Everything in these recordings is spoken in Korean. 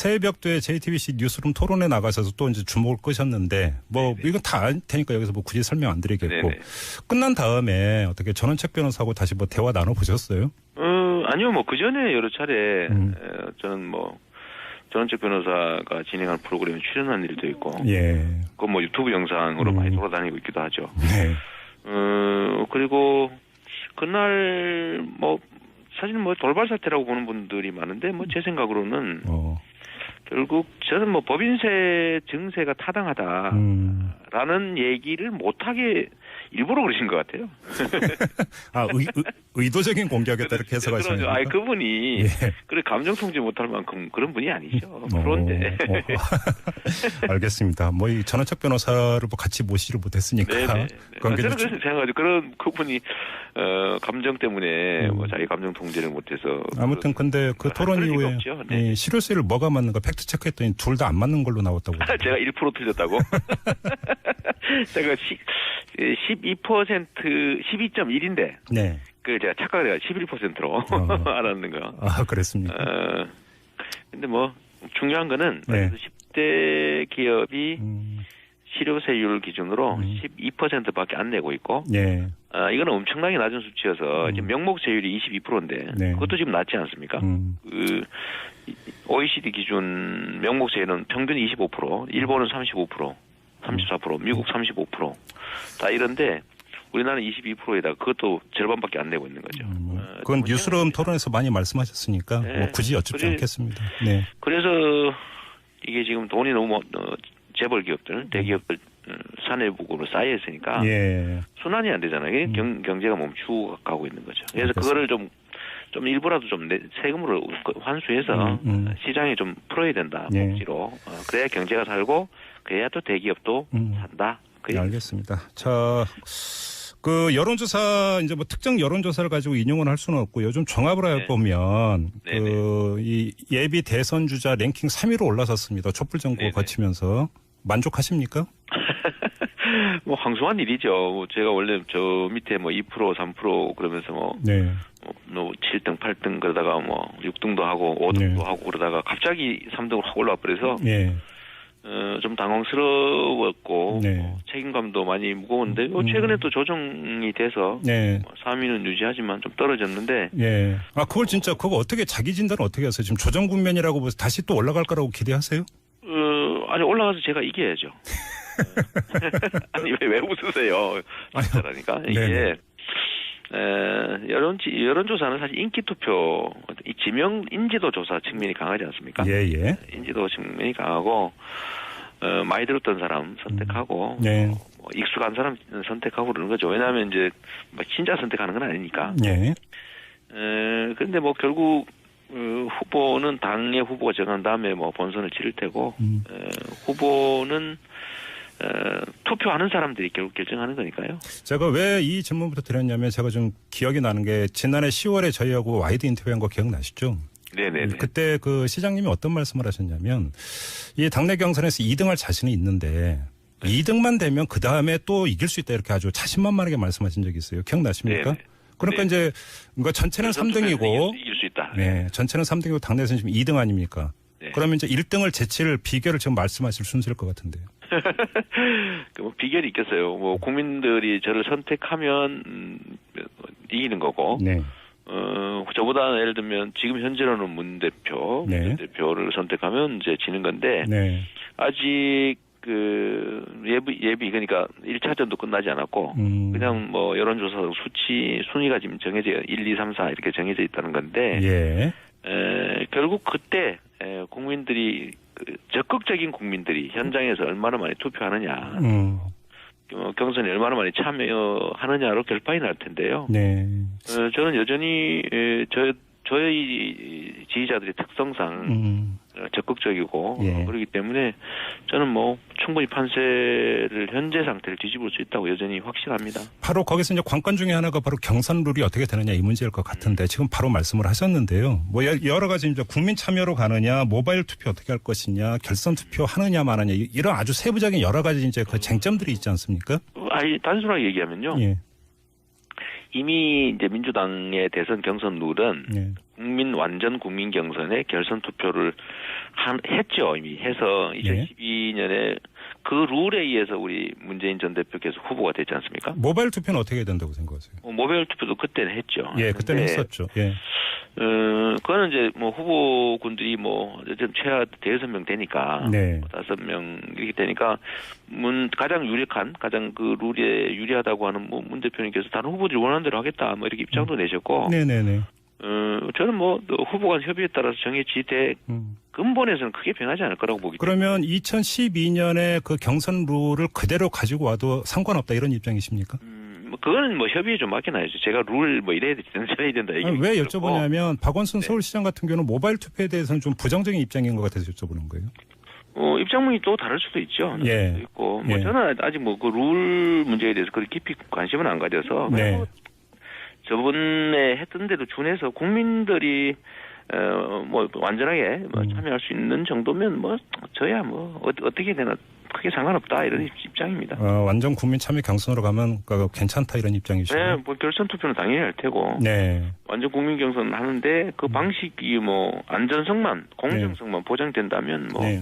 새벽도에 JTBC 뉴스룸 토론에 나가셔서 또 이제 주목을 끄셨는데 뭐 네네. 이건 다 알 테니까 여기서 뭐 굳이 설명 안 드리겠고 네네. 끝난 다음에 어떻게 전원책 변호사하고 다시 뭐 대화 나눠보셨어요? 아니요, 뭐 그 전에 여러 차례 저는 뭐 전원책 변호사가 진행한 프로그램에 출연한 일도 있고, 예. 그 뭐 유튜브 영상으로 많이 돌아다니고 있기도 하죠. 네. 그리고 그날 뭐 사실 뭐 돌발 사태라고 보는 분들이 많은데 뭐 제 생각으로는 결국 저는 뭐 법인세 증세가 타당하다라는 얘기를 못하게 일부러 그러신 것 같아요. 아, 의도적인 공격이었다 이렇게 해석하시는 거죠? 그분이 예. 그래 감정 통제 못할 만큼 그런 분이 아니죠. 그런데 알겠습니다. 뭐 이 전원책 변호사를 뭐 같이 모시지를 못했으니까. 네네. 저는 그래서 생각하죠. 그런 그분이 감정 때문에 뭐 자기 감정 통제를 못해서. 아무튼 근데 그 토론 이후에 네. 실효세를 뭐가 맞는가 팩트 체크했더니 둘 다 안 맞는 걸로 나왔다고. 제가 1% 틀렸다고? 제가 12%, 12.1인데. 네. 그 제가 착각을 해가 11%로 알았는 거. 아, 그랬습니까? 근데 뭐 중요한 거는 네. 10대 기업이 실효세율 기준으로 12%밖에 안 내고 있고, 네. 이거는 엄청나게 낮은 수치여서 지금 명목세율이 22%인데 네. 그것도 지금 낮지 않습니까? 그 OECD 기준 명목세율은 평균 25%, 일본은 35%, 34%, 미국 35%, 다 이런데 우리나라는 22%에다가 그것도 절반밖에 안 내고 있는 거죠. 그건 뉴스룸 토론에서 많이 말씀하셨으니까 네. 뭐 굳이 여쭙지 않겠습니다. 네. 그래서 이게 지금 돈이 너무 재벌 기업들, 대기업들 사내부으로 쌓여 있으니까 예. 순환이 안 되잖아요. 경제가 멈추고 가고 있는 거죠. 그래서 그거를 좀 일부라도 좀 세금으로 환수해서 시장에 좀 풀어야 된다. 예. 복지로. 그래야 경제가 살고 그래야 또 대기업도 산다. 네, 알겠습니다. 자, 그 여론조사 이제 뭐 특정 여론조사를 가지고 인용을 할 수는 없고 요즘 종합을 해보면 그 이 예비 대선 주자 랭킹 3위로 올라섰습니다. 촛불 정부 거치면서 만족하십니까? 뭐 황송한 일이죠. 제가 원래 저 밑에 뭐 2% 3% 그러면서 뭐 7등 8등 그러다가 뭐 6등도 하고 5등도 하고 그러다가 갑자기 3등으로 확 올라와 버려서 좀 당황스러웠고 책임감도 많이 무거운데 최근에 또 조정이 돼서 3위는 유지하지만 좀 떨어졌는데 아 그걸 진짜 그거 어떻게 자기 진단은 어떻게 하세요? 지금 조정 국면이라고 보서 다시 또 올라갈 거라고 기대하세요? 아니 올라가서 제가 이겨야죠. 아니 왜 웃으세요? 진짜라니까 이게 여론조사는 사실 인기투표, 지명 인지도 조사 측면이 강하지 않습니까? 예. 인지도 측면이 강하고 많이 들었던 사람 선택하고 뭐 익숙한 사람 선택하고 그러는 거죠. 왜냐하면 이제 진짜 선택하는 건 아니니까. 그런데 뭐 결국 후보는 당의 후보가 정한 다음에 뭐 본선을 치를 테고 후보는 투표하는 사람들이 결국 결정하는 거니까요. 제가 왜 이 질문부터 드렸냐면 제가 좀 기억이 나는 게 지난해 10월에 저희하고 와이드 인터뷰한 거 기억나시죠? 네네네. 그때 그 시장님이 어떤 말씀을 하셨냐면 이 당내 경선에서 2등할 자신이 있는데 2등만 되면 그 다음에 또 이길 수 있다 이렇게 아주 자신만만하게 말씀하신 적이 있어요. 기억나십니까? 그러니까 이제 그러니까 전체는 3등이고 이길 수 있다. 전체는 3등이고 당내에서는 지금 2등 아닙니까? 그러면 이제 1등을 제칠 비결을 지금 말씀하실 순서일 것 같은데요. 뭐 비결이 있겠어요. 뭐 국민들이 저를 선택하면 이기는 거고. 저보다 예를 들면 지금 현재로는 문 대표를 선택하면 이제 지는 건데 아직 그 예비 그러니까 1차전도 끝나지 않았고 그냥 뭐 여론조사 순위가 지금 정해져 1, 2, 3, 4 이렇게 정해져 있다는 건데 결국 그때 국민들이 적극적인 국민들이 현장에서 얼마나 많이 투표하느냐 경선에 얼마나 많이 참여하느냐로 결판이 날 텐데요. 저는 여전히 저희 지지자들의 특성상 적극적이고 그렇기 때문에 저는 뭐 충분히 판세를 현재 상태를 뒤집을 수 있다고 여전히 확신합니다. 바로 거기서 이제 관건 중에 하나가 바로 경선 룰이 어떻게 되느냐 이 문제일 것 같은데 지금 바로 말씀을 하셨는데요. 뭐 여러 가지 이제 국민 참여로 가느냐, 모바일 투표 어떻게 할 것이냐, 결선 투표 하느냐 마느냐 이런 아주 세부적인 여러 가지 이제 그 쟁점들이 있지 않습니까? 단순하게 얘기하면요. 이미 이제 민주당의 대선 경선 룰은 완전 국민 경선에 결선 투표를 했죠. 이미 해서 2012년에 그 룰에 의해서 우리 문재인 전 대표께서 후보가 됐지 않습니까? 모바일 투표는 어떻게 해야 된다고 생각하세요? 모바일 투표도 그때는 했죠. 예, 그때는 했었죠. 예. 그거는 이제 뭐 후보군들이 뭐 어쨌든 최하 5명 되니까 네. 5명 이렇게 되니까 가장 유력한 가장 그 룰에 유리하다고 하는 뭐 문 대표님께서 다른 후보들이 원하는 대로 하겠다 뭐 이렇게 입장도 내셨고. 네네네. 저는 뭐 후보 간 협의에 따라서 정해지되 근본에서는 크게 변하지 않을 거라고 보기 때문에. 그러면 2012년에 그 경선 룰을 그대로 가지고 와도 상관없다 이런 입장이십니까? 뭐 그거는 뭐 협의에 좀 맡겨놔야죠. 제가 룰 뭐 이래야 된다 저래야 된다 얘기. 왜 여쭤보냐면 박원순 서울시장 같은 경우는 모바일 투표에 대해서는 좀 부정적인 입장인 것 같아서 여쭤보는 거예요. 입장문이 또 다를 수도 있죠. 예. 수도 있고 뭐 저는 아직 뭐 그 룰 문제에 대해서 그렇게 깊이 관심은 안 가져서. 네. 저번에 했던 대로 준해서 국민들이 뭐 완전하게 뭐 참여할 수 있는 정도면 뭐 저야 뭐 어떻게 되나 크게 상관없다 이런 입장입니다. 완전 국민 참여 경선으로 가면 괜찮다 이런 입장이시죠? 네, 뭐 결선 투표는 당연히 할 테고. 네. 완전 국민 경선 하는데 그 방식이 뭐 안전성만 공정성만 보장된다면 뭐. 네.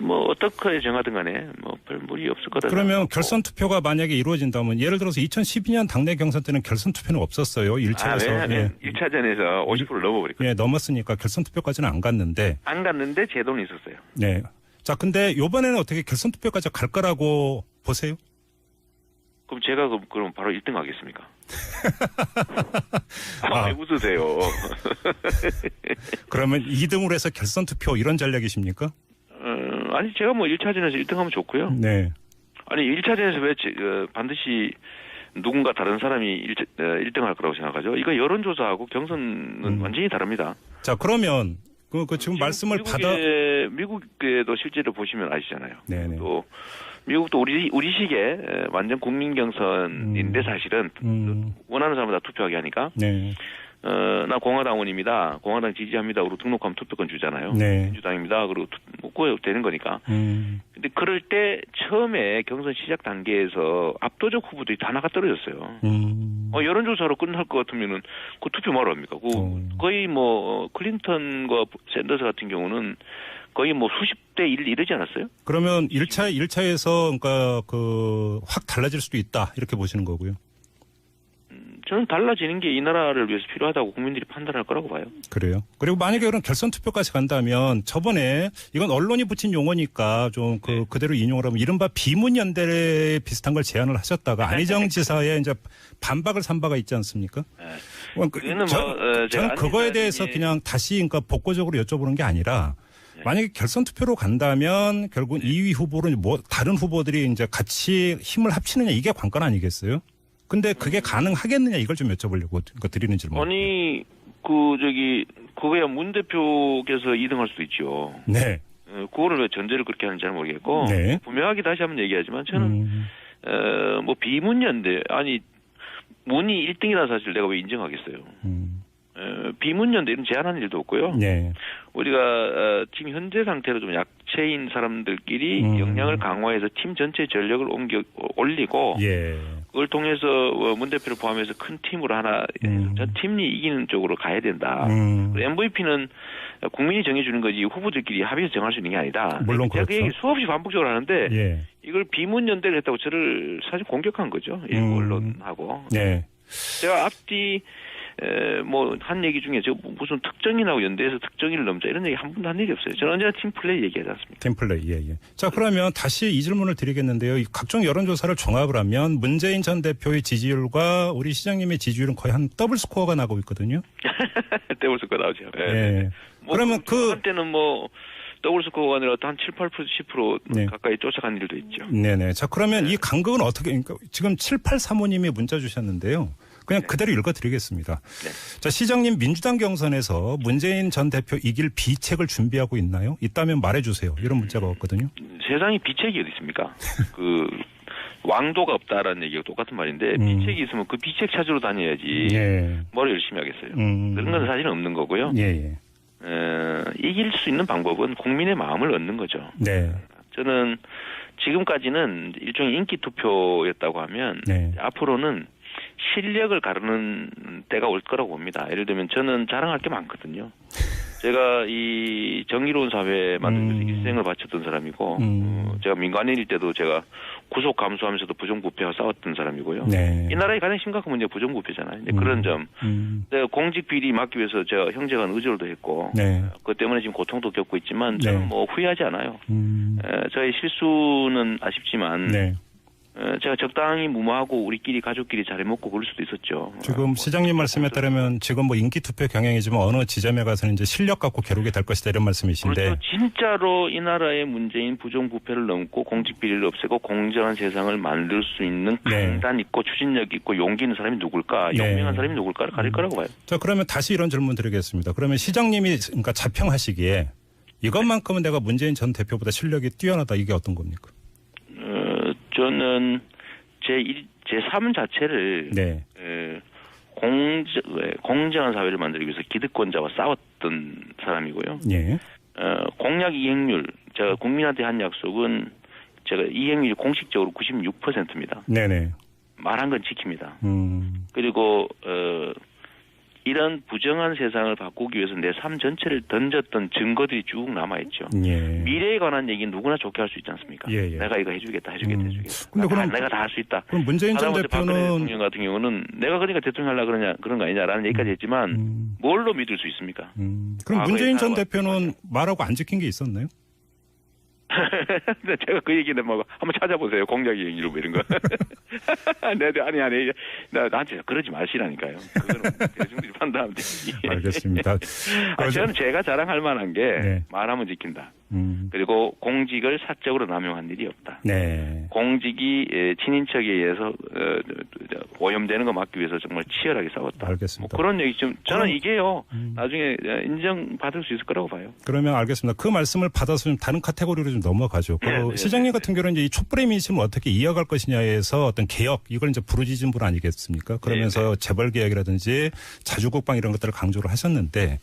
뭐 어떻게 정하든 간에 뭐 별 무리 없을 거다. 그러면 결선 투표가 만약에 이루어진다면 예를 들어서 2012년 당내 경선 때는 결선 투표는 없었어요. 1차에서. 네. 1차전에서 50%를 넘어버렸거든요. 예, 넘었으니까 결선 투표까지는 안 갔는데. 안 갔는데 제도는 있었어요. 네. 자, 근데 이번에는 어떻게 결선 투표까지 갈 거라고 보세요? 그럼 제가 그럼 바로 1등 하겠습니까? 왜 웃으세요? 그러면 2등으로 해서 결선 투표 이런 전략이십니까? 아니 제가 뭐 1차전에서 1등하면 좋고요. 네. 아니 1차전에서 왜 반드시 누군가 다른 사람이 1등할 거라고 생각하죠? 이거 여론조사하고 경선은 완전히 다릅니다. 자, 그러면 지금 말씀을 미국에도 실제로 보시면 아시잖아요. 네네. 또 미국도 우리식의 완전 국민 경선인데 사실은 원하는 사람은 다 투표하게 하니까. 네. 나 공화당원입니다. 공화당 지지합니다. 그리고 등록하면 투표권 주잖아요. 네. 민주당입니다. 그리고 그거 되는 거니까. 근데 그럴 때 처음에 경선 시작 단계에서 압도적 후보들이 다 나가 떨어졌어요. 여론조사로 끝날 것 같으면은 그 투표 뭐로 합니까? 거의 뭐 클린턴과 샌더스 같은 경우는 거의 뭐 수십 대 1 이러지 않았어요? 그러면 1차에서 그러니까 확 달라질 수도 있다 이렇게 보시는 거고요. 저는 달라지는 게 이 나라를 위해서 필요하다고 국민들이 판단할 거라고 봐요. 그래요. 그리고 만약에 그런 결선 투표까지 간다면 저번에 이건 언론이 붙인 용어니까 좀 그대로 인용을 하면 이른바 비문연대 비슷한 걸 제안을 하셨다가 안희정 지사의 이제 반박을 산 바가 있지 않습니까? 네. 저는 그거에 대해서 그냥 다시 그러니까 복고적으로 여쭤보는 게 아니라 만약에 결선 투표로 간다면 결국은 2위 후보를 뭐 다른 후보들이 이제 같이 힘을 합치느냐 이게 관건 아니겠어요? 근데 그게 가능하겠느냐 이걸 좀 여쭤보려고 드리는 질문. 아니 그거야 문 대표께서 2등할 수도 있죠. 네. 그거를 왜 전제를 그렇게 하는지 잘 모르겠고. 네. 분명하게 다시 한번 얘기하지만 저는 뭐 비문연대 아니 문이 1등이라는 사실 내가 왜 인정하겠어요. 비문연대 이런 제안하는 일도 없고요. 네. 우리가 지금 현재 상태로 좀 약체인 사람들끼리 역량을 강화해서 팀 전체 전력을 올리고 예. 그걸 통해서 문 대표를 포함해서 큰 팀으로 하나 전 팀이 이기는 쪽으로 가야 된다. MVP는 국민이 정해주는 거지 후보들끼리 합의해서 정할 수 있는 게 아니다. 물론 제가 그렇죠. 그 얘기 수없이 반복적으로 하는데 예. 이걸 비문연대를 했다고 저를 사실 공격한 거죠. 일부 언론하고. 네. 제가 앞뒤 뭐 한 얘기 중에 저 무슨 특정인하고 연대해서 특정인을 넘자 이런 얘기 한 번도 한 일이 없어요. 저는 언제나 팀플레이 얘기하지 않습니까? 팀플레이. 예. 자, 그러면 다시 이 질문을 드리겠는데요. 각종 여론조사를 종합을 하면 문재인 전 대표의 지지율과 우리 시장님의 지지율은 거의 한 더블 스코어가 나고 있거든요. 더블 스코어 나오죠. 네. 뭐 그러면 한때는 뭐 더블 스코어가 아니라 한 7, 8%, 10% 네. 가까이 쫓아간 일도 있죠. 네네. 자, 그러면 이 간극은 어떻게, 그러니까 지금 7835님이 문자 주셨는데요. 그냥 그대로 읽어드리겠습니다. 네. 자, 시장님 민주당 경선에서 문재인 전 대표 이길 비책을 준비하고 있나요? 있다면 말해주세요. 이런 문자가 왔거든요. 세상에 비책이 어디 있습니까? 왕도가 없다라는 얘기가 똑같은 말인데 비책이 있으면 그 비책 찾으러 다녀야지. 예. 뭘 열심히 하겠어요. 그런 건 사실은 없는 거고요. 예. 이길 수 있는 방법은 국민의 마음을 얻는 거죠. 네. 저는 지금까지는 일종의 인기 투표였다고 하면 네. 앞으로는 실력을 가르는 때가 올 거라고 봅니다. 예를 들면 저는 자랑할 게 많거든요. 제가 이 정의로운 사회 만들기 위해서 일생을 바쳤던 사람이고, 제가 민간인일 때도 제가 구속 감수하면서도 부정부패와 싸웠던 사람이고요. 네. 이 나라의 가장 심각한 문제가 부정부패잖아요. 그런 점, 내가 공직 비리 막기 위해서 제가 형제간 의존도 했고, 네. 그것 때문에 지금 고통도 겪고 있지만 저는 네. 뭐 후회하지 않아요. 저의 실수는 아쉽지만. 네. 제가 적당히 무마하고 우리끼리 가족끼리 잘 해먹고 그럴 수도 있었죠. 지금 시장님 말씀에 따르면 지금 뭐 인기 투표 경향이지만 어느 지점에 가서는 이제 실력 갖고 겨루게 될 것이다 이런 말씀이신데. 그렇죠. 진짜로 이 나라의 문제인 부정부패를 넘고 공직 비리를 없애고 공정한 세상을 만들 수 있는 강단 있고 추진력 있고 용기 있는 사람이 누굴까? 네. 용맹한 사람이 누굴까를 가릴 거라고 봐요. 자, 그러면 다시 이런 질문 드리겠습니다. 그러면 시장님이 그러니까 자평하시기에 이것만큼은 내가 문재인 전 대표보다 실력이 뛰어나다 이게 어떤 겁니까? 저는 제 삶 자체를 네. 공정한 사회를 만들기 위해서 기득권자와 싸웠던 사람이고요. 네. 공약 이행률, 제가 국민한테 한 약속은 제가 이행률이 공식적으로 96%입니다. 네네. 말한 건 지킵니다. 그리고 이런 부정한 세상을 바꾸기 위해서 내 삶 전체를 던졌던 증거들이 쭉 남아있죠. 예. 미래에 관한 얘기는 누구나 좋게 할 수 있지 않습니까? 예, 예. 내가 이거 해주겠다. 근데 그럼 내가 다 할 수 있다. 그럼 문재인 전 대표는 대통령 같은 경우는 내가 그러니까 대통령 하려고 그런 거 아니냐라는 얘기까지 했지만 뭘로 믿을 수 있습니까? 그럼 문재인 전 대표는 말하고 안 지킨 게 있었나요? 근데 제가 그 얘기는 뭐 한번 찾아보세요. 공약 이행률 뭐 이런 거. 아니 나한테 그러지 마시라니까요. 그거는 대중들이 판단하면 되지. 알겠습니다. 저는 제가 자랑할 만한 게 네. 말하면 지킨다. 그리고 공직을 사적으로 남용한 일이 없다. 네. 공직이 친인척에 의해서 오염되는 거 막기 위해서 정말 치열하게 싸웠다. 알겠습니다. 뭐 그런 얘기 좀 저는 이게요. 나중에 인정받을 수 있을 거라고 봐요. 그러면 알겠습니다. 그 말씀을 받아서 좀 다른 카테고리로 좀 넘어가죠. 네, 시장님 같은 경우는 이제 이 촛불의 민심을 어떻게 이어갈 것이냐에서 어떤 개혁 이걸 이제 부르짖은 분 아니겠습니까? 그러면서 재벌 개혁이라든지 자주국방 이런 것들을 강조를 하셨는데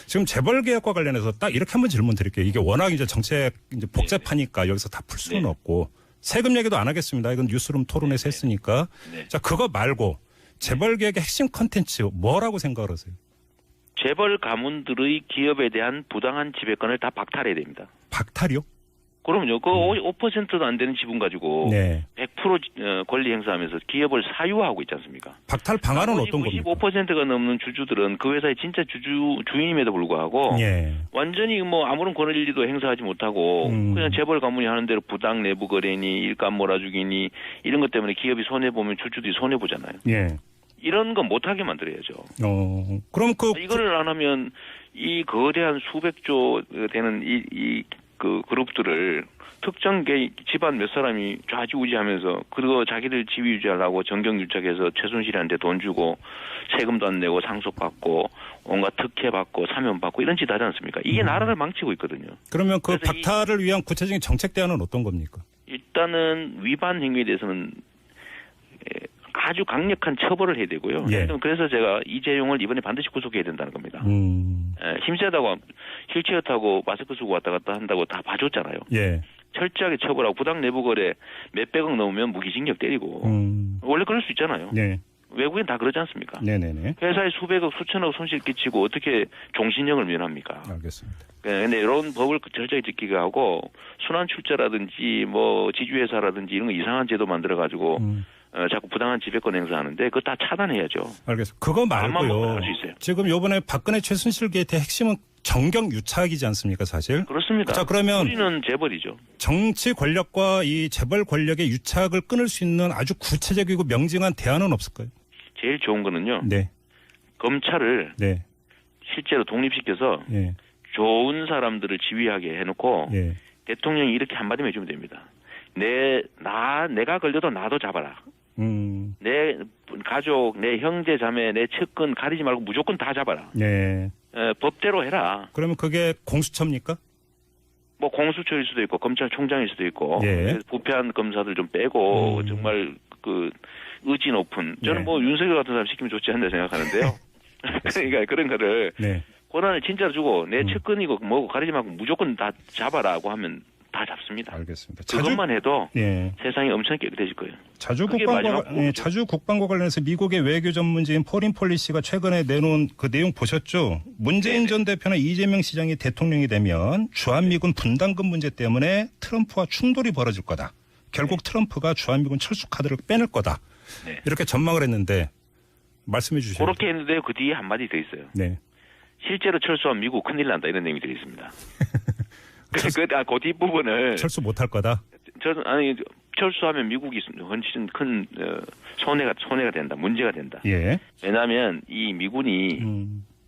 지금 재벌 개혁과 관련해서 딱 이렇게 한번 질문 드릴게요. 이게 워낙 이제 정책 이제 복잡하니까 여기서 다 풀 수는 없고 세금 얘기도 안 하겠습니다. 이건 뉴스룸 토론에서 했으니까. 자, 그거 말고 재벌 개혁의 핵심 컨텐츠 뭐라고 생각을 하세요? 재벌 가문들의 기업에 대한 부당한 지배권을 다 박탈해야 됩니다. 박탈이요? 그럼요. 그 5%도 안 되는 지분 가지고 100% 권리 행사하면서 기업을 사유화하고 있지 않습니까? 박탈 방안은 어떤 겁니까? 95%가 넘는 주주들은 그 회사의 진짜 주인임에도 불구하고 완전히 뭐 아무런 권리도 행사하지 못하고 그냥 재벌 가문이 하는 대로 부당 내부 거래니 일감 몰아주기니 이런 것 때문에 기업이 손해보면 주주들이 손해보잖아요. 이런 거 못하게 만들어야죠. 그럼 이거를 안 하면 이 거대한 수백조 되는 그 그룹들을 특정 집안 몇 사람이 좌지우지하면서 그리고 자기들 지위 유지하려고 정경유착해서 최순실한테 돈 주고 세금도 안 내고 상속받고 온갖 특혜 받고 사면 받고 이런 짓 하지 않습니까? 이게 나라를 망치고 있거든요. 그러면 그 박탈을 위한 구체적인 정책 대안은 어떤 겁니까? 일단은 위반 행위에 대해서는 아주 강력한 처벌을 해야 되고요. 그래서 제가 이재용을 이번에 반드시 구속해야 된다는 겁니다. 힘세다고 휠체어 타고 마스크 쓰고 왔다 갔다 한다고 다 봐줬잖아요. 철저하게 처벌하고 부당 내부 거래 몇백억 넘으면 무기징역 때리고 원래 그럴 수 있잖아요. 외국엔 다 그러지 않습니까? 회사에 수백억 수천억 손실 끼치고 어떻게 종신형을 면합니까? 알겠습니다. 그런데 이런 법을 철저히 지키게 하고 순환 출자라든지 뭐 지주회사라든지 이런 거 이상한 제도 만들어 가지고 자꾸 부당한 지배권 행사하는데 그거 다 차단해야죠. 알겠습니다. 그거 말고요. 지금 이번에 박근혜 최순실 게이트의 핵심은 정경 유착이지 않습니까, 사실? 그렇습니다. 자, 그러면 우리는 재벌이죠. 정치 권력과 이 재벌 권력의 유착을 끊을 수 있는 아주 구체적이고 명징한 대안은 없을까요? 제일 좋은 거는요. 검찰을 실제로 독립시켜서 좋은 사람들을 지휘하게 해놓고 대통령이 이렇게 한마디만 해주면 됩니다. 내가 걸려도 나도 잡아라. 내 가족, 내 형제, 자매, 내 측근 가리지 말고 무조건 다 잡아라. 법대로 해라. 그러면 그게 공수처입니까? 뭐 공수처일 수도 있고 검찰총장일 수도 있고 부패한 검사들 좀 빼고 정말 그 의지 높은 저는 뭐 윤석열 같은 사람 시키면 좋지 않나 생각하는데요. 그러니까 그런 거를 권한을 진짜로 주고 내 측근이고 뭐고 가리지 말고 무조건 다 잡아라고 하면 다 잡습니다. 알겠습니다. 그것만 해도 예. 세상이 엄청 깨끗해질 거예요. 자주 국방과 관련해서 미국의 외교 전문지인 포린 폴리시가 최근에 내놓은 그 내용 보셨죠? 문재인 전 대표나 이재명 시장이 대통령이 되면 주한미군 분담금 문제 때문에 트럼프와 충돌이 벌어질 거다. 결국 트럼프가 주한미군 철수 카드를 빼낼 거다. 네. 이렇게 전망을 했는데 말씀해 주시죠. 그렇게 했는데 그 뒤에 한마디 더 있어요. 네. 실제로 철수하면 미국 큰일 난다 이런 내용이 들어있습니다. 그 뒷부분을 철수 못할 거다. 철수하면 미국이 훨씬 큰 손해가 된다. 문제가 된다. 예. 왜냐하면 이 미군이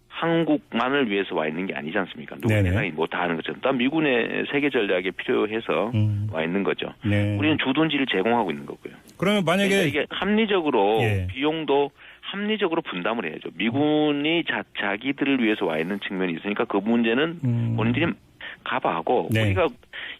한국만을 위해서 와 있는 게 아니지 않습니까? 누구나 뭐 다 하는 것처럼. 또 미군의 세계 전략에 필요해서 와 있는 거죠. 네. 우리는 주둔지를 제공하고 있는 거고요. 그러면 만약에 그러니까 이게 합리적으로 예. 비용도 합리적으로 분담을 해야죠. 미군이 자기들을 위해서 와 있는 측면이 있으니까 그 문제는 본인들이 가봐하고 네. 우리가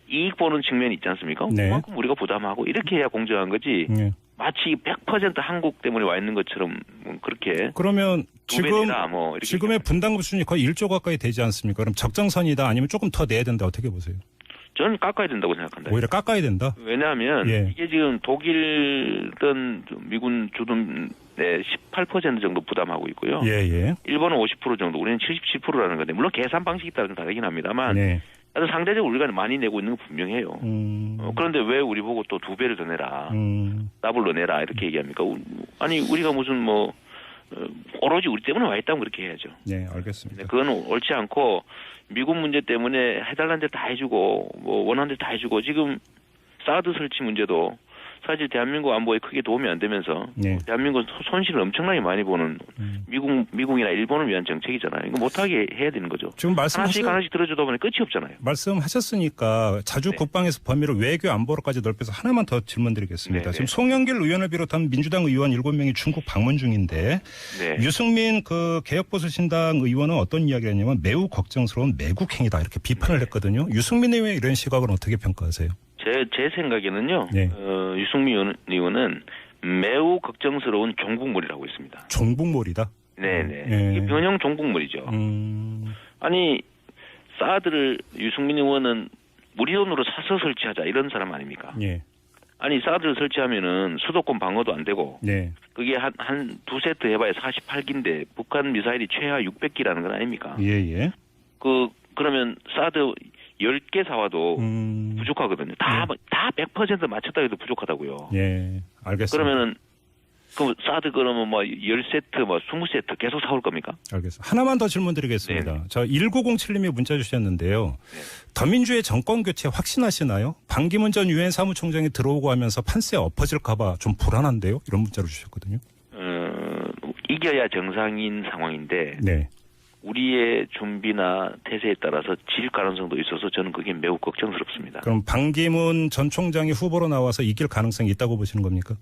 이익 보는 측면이 있지 않습니까? 네. 그만큼 우리가 부담하고 이렇게 해야 공정한 거지. 네. 마치 100% 한국 때문에 와 있는 것처럼 그렇게. 그러면 지금의 분담금 수준이 거의 1조 가까이 되지 않습니까? 그럼 적정선이다 아니면 조금 더 내야 된다 어떻게 보세요? 저는 깎아야 된다고 생각한다. 오히려 깎아야 된다? 왜냐하면 예. 이게 지금 독일은 미군 주둔의 18% 정도 부담하고 있고요. 예. 일본은 50% 정도, 우리는 77%라는 건데 물론 계산 방식이 따라 좀 다르긴 합니다만 네. 상대적으로 우리가 많이 내고 있는 건 분명해요. 그런데 왜 우리 보고 또 2배를 더 내라, 더블로 내라 이렇게 얘기합니까? 아니 우리가 무슨 뭐 오로지 우리 때문에 와 있다면 그렇게 해야죠. 네, 알겠습니다. 그건 옳지 않고 미국 문제 때문에 해달라는 데를 다 해주고 뭐 원하는 데를 다 해주고 지금 사드 설치 문제도 사실 대한민국 안보에 크게 도움이 안 되면서 네. 대한민국 손실을 엄청나게 많이 보는 미국이나 일본을 위한 정책이잖아요. 이거 못하게 해야 되는 거죠. 지금 하나씩 들어주다 보니 끝이 없잖아요. 말씀하셨으니까 자주 네. 국방에서 범위를 외교 안보로까지 넓혀서 하나만 더 질문드리겠습니다. 네. 지금 송영길 의원을 비롯한 민주당 의원 7명이 중국 방문 중인데 네. 유승민 그 개혁보수신당 의원은 어떤 이야기를 했냐면 매우 걱정스러운 매국행위다 이렇게 비판을 했거든요. 유승민 의원의 이런 시각은 어떻게 평가하세요? 제 생각에는요. 네. 유승민 의원은 매우 걱정스러운 종북몰이라고 있습니다. 종북몰이다? 네네. 이게 변형 종북몰이죠. 아니 사드를 유승민 의원은 우리 돈으로 사서 설치하자 이런 사람 아닙니까? 예. 아니 사드를 설치하면은 수도권 방어도 안 되고 네. 그게 한 두 세트 해봐야 48기인데 북한 미사일이 최하 600기라는 건 아닙니까? 예. 그러면 사드 10개 사와도 부족하거든요. 다 100% 맞췄다 해도 부족하다고요. 예, 알겠습니다. 그러면은 사드 그러면 뭐 10세트 뭐 20세트 계속 사올 겁니까? 알겠습니다. 하나만 더 질문 드리겠습니다. 네네. 저 1907님이 문자 주셨는데요. 네. 더민주의 정권 교체 확신하시나요? 반기문 전 유엔 사무총장이 들어오고 하면서 판세 엎어질까 봐 좀 불안한데요. 이런 문자를 주셨거든요. 이겨야 정상인 상황인데 네. 우리의 준비나 태세에 따라서 질 가능성도 있어서 저는 그게 매우 걱정스럽습니다. 그럼 반기문 전 총장이 후보로 나와서 이길 가능성이 있다고 보시는 겁니까?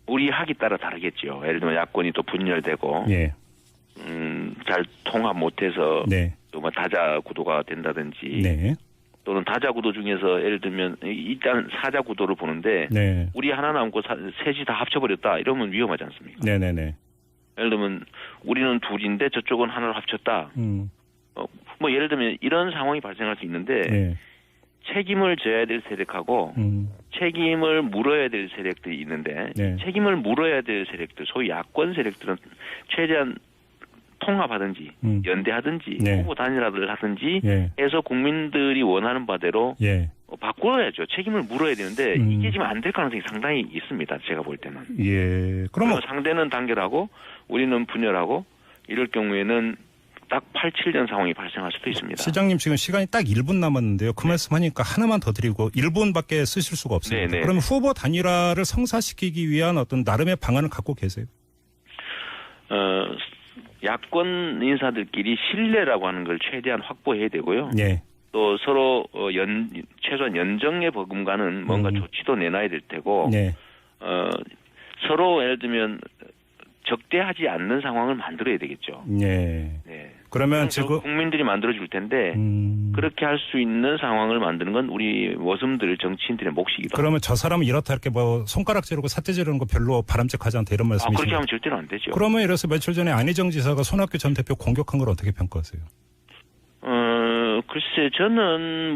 우리 학이 따라 다르겠죠. 예를 들면 야권이 또 분열되고 예. 잘 통합 못해서 네. 또 뭐 다자 구도가 된다든지 네. 또는 다자 구도 중에서 예를 들면 일단 사자 구도를 보는데 네. 우리 하나 남고 셋이 다 합쳐버렸다 이러면 위험하지 않습니까? 네네네. 예를 들면 우리는 둘인데 저쪽은 하나로 합쳤다. 뭐 예를 들면 이런 상황이 발생할 수 있는데 네. 책임을 져야 될 세력하고 책임을 물어야 될 세력들이 있는데 네. 책임을 물어야 될 세력들 소위 야권 세력들은 최대한 통합하든지 연대하든지 네. 후보 단일화를 하든지 예. 해서 국민들이 원하는 바대로 예. 바꿔야죠. 책임을 물어야 되는데 이게 지금 안 될 가능성이 상당히 있습니다. 제가 볼 때는. 예. 그러면 상대는 단결하고 우리는 분열하고 이럴 경우에는 딱 87년 상황이 발생할 수도 있습니다. 시장님 지금 시간이 딱 1분 남았는데요. 그 말씀하니까 하나만 더 드리고 1분밖에 쓰실 수가 없습니다. 네네. 그러면 후보 단일화를 성사시키기 위한 어떤 나름의 방안을 갖고 계세요? 야권 인사들끼리 신뢰라고 하는 걸 최대한 확보해야 되고요. 네. 또 서로 최소한 연정에 버금가는 뭔가 조치도 내놔야 될 테고 네. 서로 예를 들면 적대하지 않는 상황을 만들어야 되겠죠. 네. 네. 그러면 지금 국민들이 만들어줄 텐데 그렇게 할 수 있는 상황을 만드는 건 우리 모섬들 정치인들의 몫이기도 합니다. 그러면 저 사람은 이렇다 이렇게 뭐 손가락 찌르고 사태 지르는 거 별로 바람직하지 않다 이런 말씀이시죠? 그렇게 하면 절대로 안 되죠. 그러면 이래서 며칠 전에 안희정 지사가 손학규 전 대표 공격한 걸 어떻게 평가하세요? 글쎄, 저는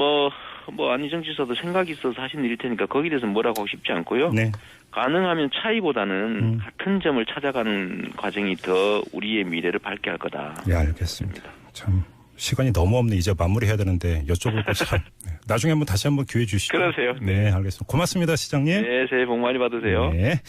안희정 지사도 생각이 있어서 하신 일일 테니까 거기에 대해서 뭐라고 하고 싶지 않고요. 네. 가능하면 차이보다는 같은 점을 찾아가는 과정이 더 우리의 미래를 밝게 할 거다. 예, 알겠습니다. 참 시간이 너무 없네. 이제 마무리해야 되는데 여쭤볼 거 참. 나중에 한번 다시 한번 기회 주시죠. 그러세요. 네, 알겠습니다. 고맙습니다, 시장님. 네, 새해 복 많이 받으세요. 네.